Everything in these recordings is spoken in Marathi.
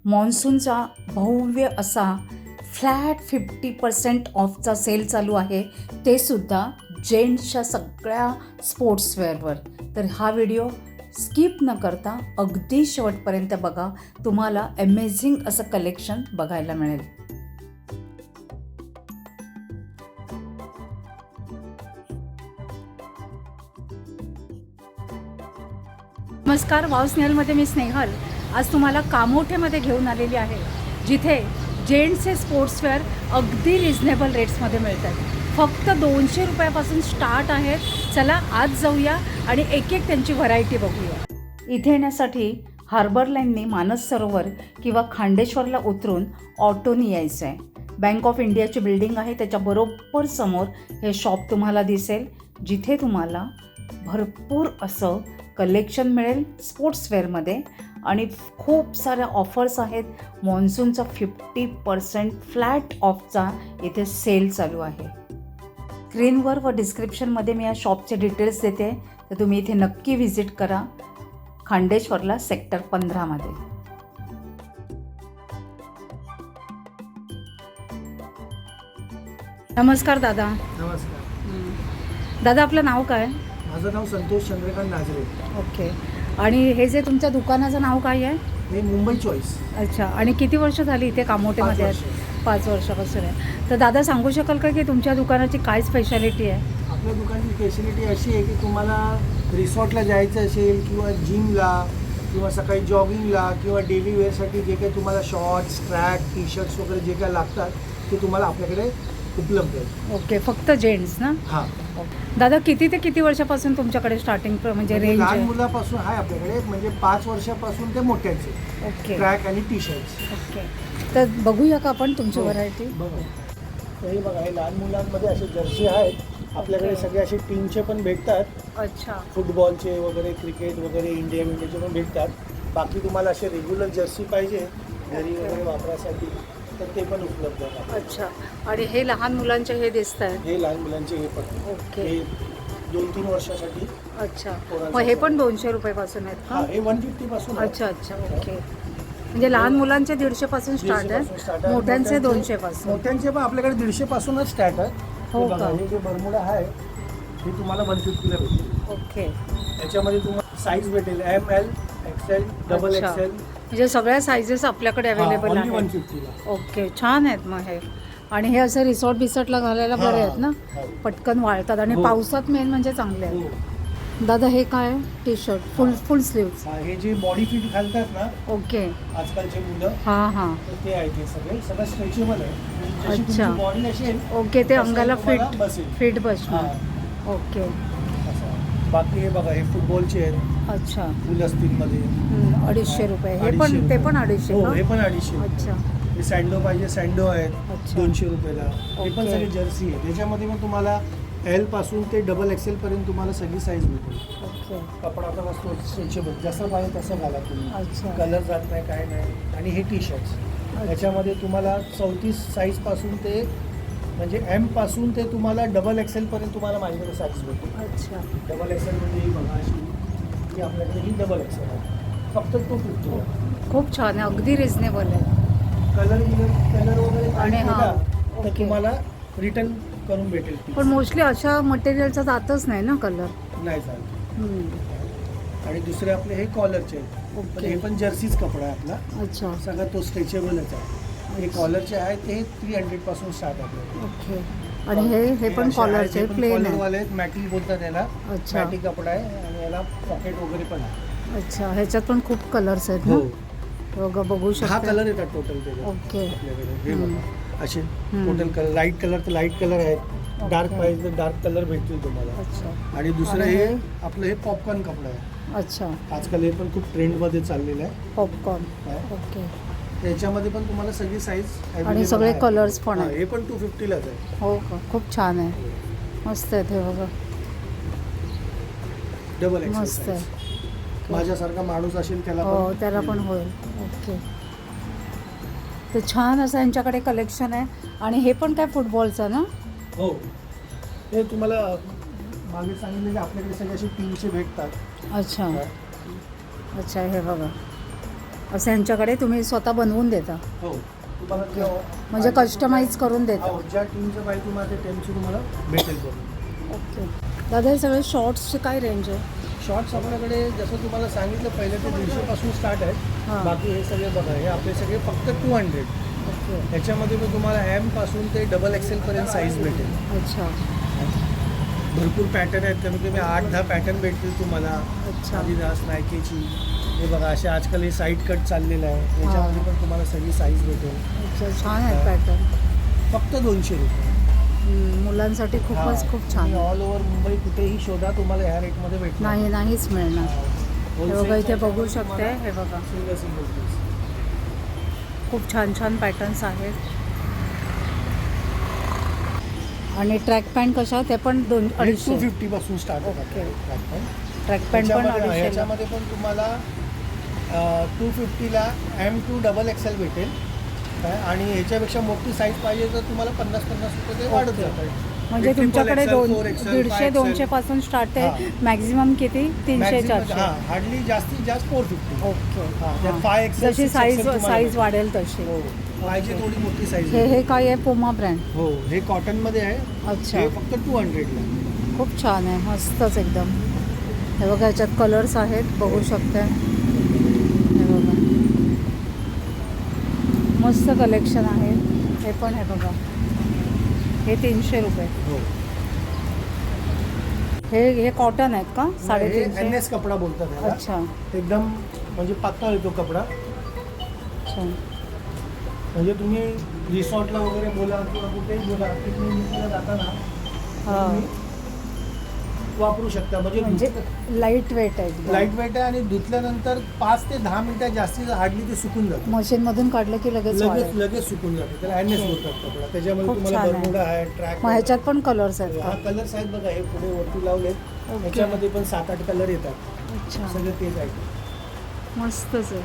मॉन्सूनचा भव्य असा फ्लॅट 50% ऑफचा सेल चालू आहे, ते सुद्धा जेंट्सच्या सगळ्या स्पोर्ट्सवेअरवर. तर हा व्हिडिओ स्किप न करता अगदी शेवटपर्यंत बघा, तुम्हाला अमेझिंग असं कलेक्शन बघायला मिळेल. नमस्कार, वाव स्नेहलमध्ये मी स्नेहल आज तुम्हाला कामोठेमध्ये घेऊन आलेली आहे, जिथे जेंट्सचे स्पोर्ट्सवेअर अगदी रिझनेबल रेट्समध्ये मिळतात. फक्त 200 रुपयापासून स्टार्ट आहेत. चला आज जाऊया आणि एक एक त्यांची व्हरायटी बघूया. इथे येण्यासाठी हार्बर लाईनने मानस सरोवर किंवा खांडेश्वरला उतरून ऑटोनी यायचं आहे. बँक ऑफ इंडियाची बिल्डिंग आहे, त्याच्या बरोबर समोर हे शॉप तुम्हाला दिसेल, जिथे तुम्हाला भरपूर असं कलेक्शन मिळेल स्पोर्ट्सवेअरमध्ये आणि खूप साऱ्या ऑफर्स आहेत. मॉन्सूनचा 50% फ्लॅट ऑफचा इथे सेल चालू आहे. स्क्रीनवर व डिस्क्रिप्शनमध्ये मी या शॉपचे डिटेल्स देते, तर तुम्ही इथे नक्की व्हिजिट करा. खांडेश्वरला सेक्टर 15मध्ये. नमस्कार दादा. नमस्कार दादा, आपलं नाव काय? माझं नाव संतोष चंद्रकांत नाजरे. ओके. आणि हे जे तुमच्या दुकानाचं नाव काय आहे? हे मुंबई चॉईस. अच्छा. आणि किती वर्ष झाली इथे कामोठेमध्ये आहेत? 5 वर्षापासून आहे. तर दादा सांगू शकाल का की तुमच्या दुकानाची काय स्पेशालिटी आहे? आपल्या दुकानाची स्पेशालिटी अशी आहे की तुम्हाला रिसॉर्टला जायचं असेल किंवा जिमला किंवा सकाळी जॉगिंगला किंवा डेली वेअरसाठी जे काही तुम्हाला शॉर्ट्स, ट्रॅक, टी शर्ट्स वगैरे जे काय लागतात ते तुम्हाला आपल्याकडे उपलब्ध आहे. ओके. फक्त जेंट्स ना? हां. दादा, किती ते किती वर्षापासून तुमच्याकडे स्टार्टिंग म्हणजे रेंज लहान आहे? मुलापासून आहे आपल्याकडे, म्हणजे 5 वर्षापासून ते मोठ्यांचे. ओके. ट्रॅक आणि टी शर्ट्स. ओके. तर बघूया का आपण तुमची व्हरायटी? बघा, तर हे बघा, हे लहान मुलांमध्ये असे जर्सी आहेत आपल्याकडे. सगळे असे टीमचे पण भेटतात. अच्छा. फुटबॉलचे वगैरे, क्रिकेट वगैरे, इंडियाचे पण भेटतात. बाकी तुम्हाला असे रेग्युलर जर्सी पाहिजे घरी वगैरे वापरासाठी तर ते पण उपलब्ध आहेत. अच्छा. आणि हे लहान मुलांचे हे दिसत आहेत? हे लहान मुलांचे हे पण. ओके. हे 2-3 वर्षासाठी. अच्छा. मग हे पण 200 रुपयापासून आहेत का? हां, हे 150 पासून. अच्छा अच्छा. ओके. म्हणजे लहान मुलांचे 150 पासून स्टार्ट आहे, मोठ्यांचे 200 पासून. मोठ्यांचे पण आपल्याकडे 150 पासूनच स्टार्ट आहे. हो का? हे जे बरमुडा आहे हे तुम्हाला 150 ला भेटेल. ओके. याच्यामध्ये तुम्हाला साईज भेटेल ML, XL, डबल अच्छा. XL. म्हणजे सगळ्या सायझेस आपल्याकडे अवेलेबल आहेत. 150 ला. ओके. छान आहेत मग हे. आणि हे असं रिसॉर्ट बिसॉर्टला घालायला बरे आहेत ना? हो. पटकन वाळतात आणि हो. पावसात मेन म्हणजे चांगले आहेत. हो. दादा, हे काय? टी शर्ट फुल स्लीव्स. हे जे बॉडी फिट घालतात ना ओके. आजकालचे मुलं, हां हां. तर ते आहे. ते सगळं स्ट्रेचेबल आहे. जशी अच्छा. तुमची बॉडी असेल ओके. ते तसं अंगाला तुम्हाला बसेल. फिट बसणार. हां. ओके. असं. बाकी हे बघा, हे फुटबॉलचे आहेत. अच्छा. फुल असतीलमध्ये 250 रुपये. हे 250 पण, ते रुपये. पण 250 हो, का? हे पण 250. अच्छा. हे सँडो पाहिजे, सँडो आहेत अच्छा. 200 रुपयाला. हे पण ओके. सगळे जर्सी आहे. त्याच्यामध्ये पण तुम्हाला L पासून ते डबल XL पर्यंत तुम्हाला सगळी साईज भेटेल. ओके. कपडा पण असतो स्ट्रेचेबल, जसं पाहिजे तसं घाला तुम्ही. अच्छा. कलर जात नाही, काय नाही. आणि हे टी शर्ट्स, याच्यामध्ये तुम्हाला 34 साईजपासून ते म्हणजे M पासून ते तुम्हाला डबल XL पर्यंत तुम्हाला माझ्याकडे साईज भेटेल. अच्छा. डबल XL म्हणजे ही बघा अशी, ही आपल्याकडे ही डबल XL आहे. फक्त 250. खूप छान आहे, अगदी रिझनेबल आहे. कलर वगैरे आणि आणि हा, तर ओके. तुम्हाला रिटर्न करून भेटेल. पण मोस्टली अशा मटेरियलचा जातच नाही ना कलर. नाही चालत. आणि दुसरे आपले हे कॉलरचे आहेत. पण ओके. हे पण जर्सीच कपडा आहे आपला. अच्छा. सगळा तो स्ट्रेचेबलच आहे. हे कॉलरचे आहेत, ते 300 पासून स्टार्ट आहे. ओके. आणि हे पण कॉलरचे प्लेन आहे. कॉलरवाले आहेत, मॅटी बोलतात याला. अच्छा. मॅटी कपडा आहे आणि याला पॉकेट वगैरे पण आहे. अच्छा. ह्याच्यात पण खूप कलर्स आहेत ना? हो. बघू 6 शकता. कलर येतात टोटल त्याच्यात ओके. आपल्याकडे. हे बघा असे टोटल कलर. लाईट कलर तर लाईट कलर आहेत, डार्क पाहिजे तर डार्क कलर भेटतील तुम्हाला. अच्छा. आणि दुसरं हे आपलं हे पॉपकॉर्न कपडा आहे. अच्छा. आजकाल हे पण खूप ट्रेंडमध्ये चाललेलं आहे. पॉपकॉर्न. हा. ओके. त्याच्यामध्ये पण तुम्हाला सगळी साईज आणि सगळे कलर्स पण आहेत. हे पण 250 लाच आहे. हो का? खूप छान आहे, मस्त आहे ते. बघा, डबल XL मस्त size. आहे. माझ्यासारखा माणूस असेल त्याला हो, पण त्याला पण होईल. ओके. तर छान असं यांच्याकडे कलेक्शन आहे. आणि हे पण काय फुटबॉलचं ना? हो. हे तुम्हाला मागे सांगितलं की आपल्याकडे सगळे असे टीमचे भेटतात. अच्छा. अच्छा. हे बघा, असं ह्यांच्याकडे तुम्ही स्वतः बनवून देता, हो तुम्हाला ते म्हणजे कस्टमाइज करून देता. हो, ज्या टीमचं पाहिजे तुम्हाला ते टीमची तुम्हाला भेटेल करून. ओके दादा, हे सगळे शॉर्ट्सची काय रेंज आहे? शॉर्ट्स आपल्याकडे जसं तुम्हाला सांगितलं पहिले ते 150 पासून स्टार्ट हां. आहे. बाकी हे सगळे बघा, हे आपले सगळे फक्त 200. ओके. ह्याच्यामध्ये पण तुम्हाला M पासून ते XXL पर्यंत साईज भेटेल. अच्छा भरपूर पॅटर्न आहेत, कमी कमी 8-10 पॅटर्न भेटतील तुम्हाला. अच्छा. Adidas, नायकीची हे बघा, असे आजकाल हे साईड कट चाललेलं आहे, याच्यामध्ये पण तुम्हाला सगळी साईज भेटेल. अच्छा, छान आहे पॅटर्न. फक्त 200 रुपये. मुलांसाठी खूपच खूप छान. ऑल ओव्हर मुंबई कुठेही शोधा, तुम्हाला ह्या रेटमध्ये भेटणार नाहीच मिळणार. हे बघा, इथे बघू शकते. हे बघा, सिंगल पीस खूप छान छान पॅटर्न्स आहेत. आणि ट्रॅक पॅन्ट कशा, ते पण 250 250 पासून स्टार्ट होतात. Okay. Track pant track pant पण 250. ह्याच्यामध्ये पण तुम्हाला 250ला M2 XXL भेटेल काय, आणि ह्याच्यापेक्षा मोठी साईज पाहिजे तर तुम्हाला 50-50 रुपये ते वाढत ओके. जातात. म्हणजे तुमच्याकडे 150-200 पासून स्टार्ट आहे. मॅक्झिमम किती? 300-400. हार्डली जास्तीत जास्त 450. ओके. त्यात 5XL, जशी 6XL साईज तुम्हाला साईज भेटेल. वाढेल तशी. हो, पाहिजे थोडी मोठी साईज. हे काय आहे? पुमा ब्रँड. हो, हे कॉटनमध्ये आहे. अच्छा. हे फक्त 200ला. खूप छान आहे, मस्तच एकदम. हे बघा, ह्याच्यात कलर्स आहेत, बघू शकता. हे बघा, मस्त कलेक्शन आहे. हे पण आहे बघा, हे 300 रुपये. हो, हे कॉटन आहेत का? 350. NS कपडा बोलतात ह्याला. अच्छा एकदम म्हणजे पातळ येतो कपडा. अच्छा. म्हणजे तुम्ही रिसॉर्टला वगैरे बोला किंवा कुठेही बोला, पिकनिकला जाताना हां, तुम्ही वापरू शकता. म्हणजे लाईट वेट आहे एकदम. लाईट वेट आहे आणि धुतल्यानंतर 5 ते 10 मिनिटं जास्तीत हार्डली ते सुकून जातं. मशीनमधून काढलं की लगेच वाळेल. लगेच सुकून जातं. त्याला NS बोलतात कपडा. त्याच्यामध्ये खूप तुम्हाला छान आहे. बरमुडा आहे, ट्रॅक मग ह्याच्यात पण कलर्स आहेत हा का? कलर्स आहेत बघा, हे पुढे वरती लावलेत. ओके. ह्याच्यामध्ये पण 7-8 कलर येतात. अच्छा, सगळे तेच आहेत. मस्तच आहे.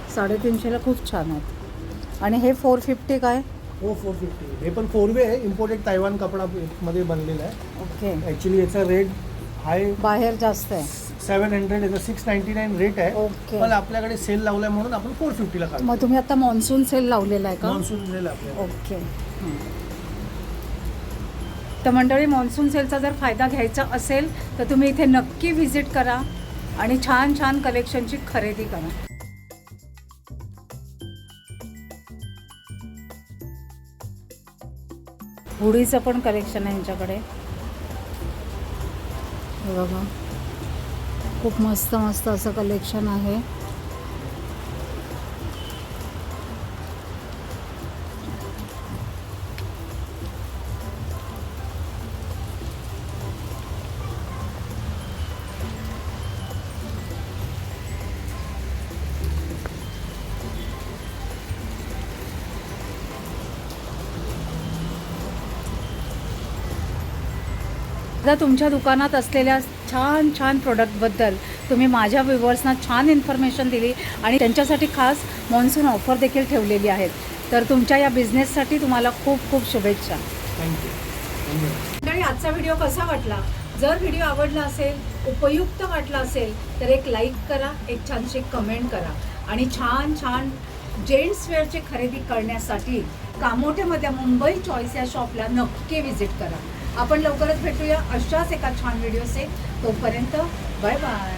350ला खूप छान आहेत. आणि हे 450 काय? हो, 450. हे पण 4वे आहे, इम्पोर्टेड तायवान कपडा मध्ये बनलेला आहे. ओके. ॲक्च्युली याचा रेट हाय बाहेर जास्त आहे. 700, याचा 699 रेट आहे. ओके. पण आपल्याकडे सेल लावलाय म्हणून आपण 450ला काढतो. मग तुम्ही आता मॉन्सून सेल लावलेला आहे का? मॉन्सून सेल आपल्याला. ओके. तर मंडळी, मॉन्सून सेलचा जर फायदा घ्यायचा असेल तर तुम्ही इथे नक्की व्हिजिट करा आणि छान छान कलेक्शनची खरेदी करा. हुडीचं पण कलेक्शन आहे यांच्याकडे. हे बघा, खूप मस्त मस्त असं कलेक्शन आहे. आता तुमच्या दुकानात असलेल्या छान छान प्रोडक्टबद्दल तुम्ही माझ्या व्ह्युअर्सना छान इन्फॉर्मेशन दिली आणि त्यांच्यासाठी खास मॉन्सून ऑफर देखील ठेवलेली आहेत. तर तुमच्या या बिझनेससाठी तुम्हाला खूप खूप शुभेच्छा. थँक्यू. मंडळी, आजचा व्हिडिओ कसा वाटला? जर व्हिडिओ आवडला असेल, उपयुक्त वाटला असेल तर एक लाईक करा, एक छानशी कमेंट करा आणि छान छान जेंट्स वेअरची खरेदी करण्यासाठी कामोठेमध्ये मुंबई चॉईस या शॉपला नक्की व्हिजिट करा. आपण लवकरच भेटूया अशाच एका छान व्हिडिओचे. तोपर्यंत बाय बाय.